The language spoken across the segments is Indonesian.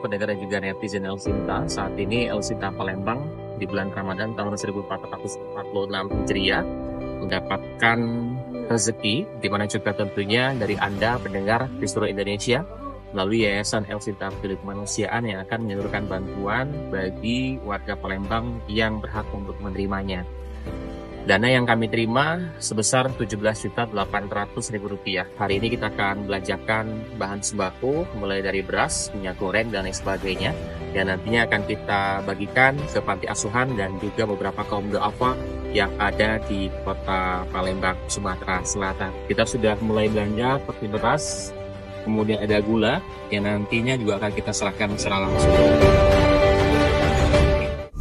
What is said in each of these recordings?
pendengar dan juga netizen El Sinta. Saat ini El Sinta Palembang di bulan Ramadan tahun 1446 Hijriah mendapatkan rezeki, di mana juga tentunya dari Anda pendengar di seluruh Indonesia melalui Yayasan El Sinta Peduli Kemanusiaan yang akan menyalurkan bantuan bagi warga Palembang yang berhak untuk menerimanya. Dana yang kami terima sebesar Rp17.800.000. Hari ini kita akan belanjakan bahan sembako mulai dari beras, minyak goreng, dan lain sebagainya. Yang nantinya akan kita bagikan ke panti asuhan dan juga beberapa kaum du'afa yang ada di kota Palembang, Sumatera Selatan. Kita sudah mulai belanja seperti beras, kemudian ada gula yang nantinya juga akan kita serahkan secara langsung.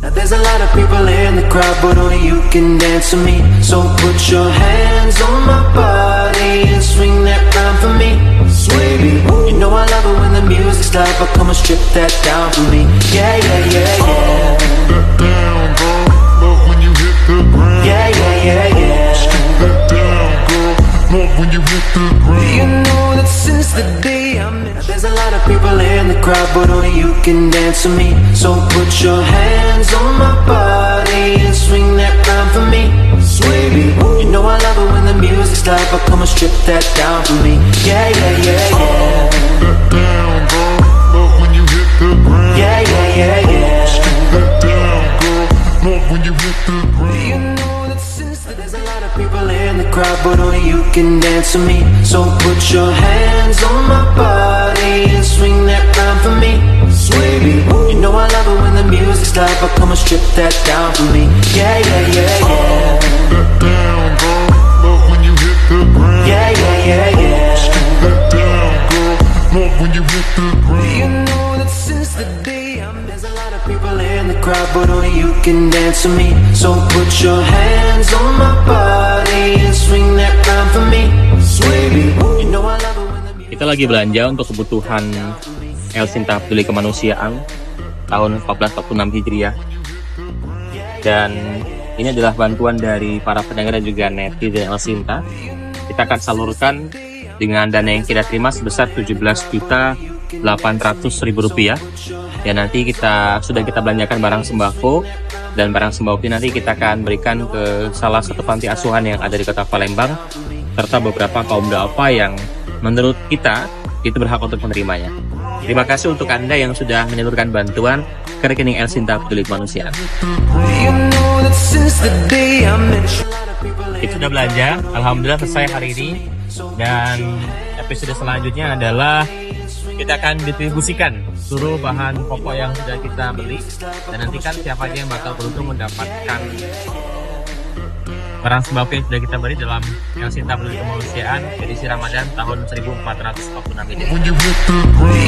Now there's a lot of people in the crowd, but only you can dance with me. So put your hands on my body and swing that round for me. Baby, you know I love it when the music's loud, but come and strip that down for me. Yeah, yeah, yeah, yeah. That down, girl. Love when you hit the ground. Yeah, yeah, yeah, yeah. Strip that down, girl. Love when you hit the ground. You know that since the day I met you, there's a lot of people in the crowd, but only you can dance with me. So put your hands on my body and swing that round for me. Baby, you know I love it when the music's loud, but come and strip that down for me. Yeah, yeah, yeah, yeah. That down, girl. Love when you hit the ground. Yeah, yeah, yeah, yeah. Strip that down, girl. Love when you hit the ground. You know that since there's a lot of people in the crowd, but only you can dance with me. So put your hands on my body and swing that round for me. Baby, you know I love it when the music's loud, but come and strip that down for me. Yeah, yeah, yeah, yeah. That down, girl. Love when you hit the ground. Yeah, yeah, yeah, yeah. Strip that down, girl. Love when you hit the ground. You know that since the day I met, there's a lot of people in the crowd, but only you can dance with me. So put your hands on my body and swing that round for me. Baby, you know I love it when the music. Kita lagi belanja untuk kebutuhan El Sinta Peduli Kemanusiaan tahun 1446 Hijriah. Dan ini adalah bantuan dari para pendengar dan juga netizen El Sinta. Kita akan salurkan dengan dana yang kita terima sebesar Rp17.800.000. Ya, nanti sudah kita belanjakan barang sembako, dan barang sembako ini nanti kita akan berikan ke salah satu panti asuhan yang ada di kota Palembang, serta beberapa kaum du'afa yang menurut kita itu berhak untuk menerimanya. Terima kasih untuk Anda yang sudah menyalurkan bantuan ke rekening El Sinta Peduli Kemanusiaan. Kita sudah belanja, alhamdulillah selesai hari ini. Dan episode selanjutnya adalah kita akan distribusikan seluruh bahan pokok yang sudah kita beli, dan nantikan siapa aja yang bakal beruntung mendapatkan barang sembako yang sudah kita beli dalam El Sinta Peduli Kemanusiaan edisi Ramadan tahun 1446 ini.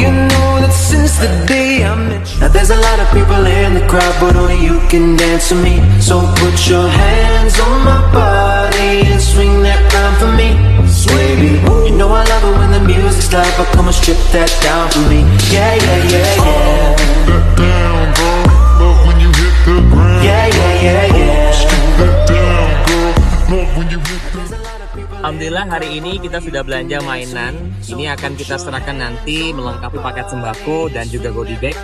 You know that since the day I met you, now there's a lot of people in the crowd, but only you can dance with me. So put your hands on my body and swing that round for me. Baby, you know I love it when the music's loud, but come and strip that down for me. Yeah, yeah, yeah, yeah. That down, girl. Love when you hit the ground. Yeah, yeah, yeah, yeah. Strip that down, girl. Love when you hit the ground. Alhamdulillah hari ini kita sudah belanja mainan. Ini akan kita serahkan nanti melengkapi paket sembako dan juga goodie bag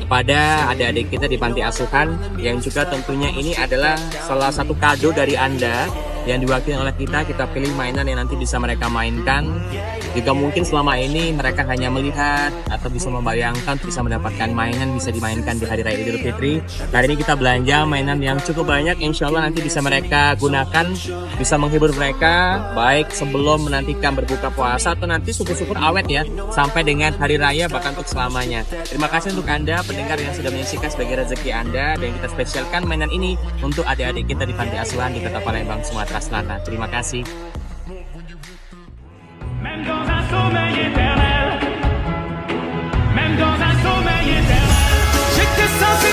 kepada adik-adik kita di panti asuhan, yang juga tentunya ini adalah salah satu kado dari Anda yang diwakili oleh kita. Kita pilih mainan yang nanti bisa mereka mainkan. Juga mungkin selama ini mereka hanya melihat atau bisa membayangkan bisa mendapatkan mainan bisa dimainkan di Hari Raya Idul Fitri. Hari ini kita belanja mainan yang cukup banyak, insya Allah nanti bisa mereka gunakan, bisa menghibur mereka baik sebelum menantikan berbuka puasa atau nanti syukur-syukur awet ya sampai dengan Hari Raya, bahkan untuk selamanya. Terima kasih untuk Anda pendengar yang sudah menyaksikan sebagai rezeki Anda, dan kita spesialkan mainan ini untuk adik-adik kita di panti asuhan di kota Palembang, Sumatera Selatan. Terima kasih. Même dans un sommeil éternel, même dans un sommeil éternel, j'étais censé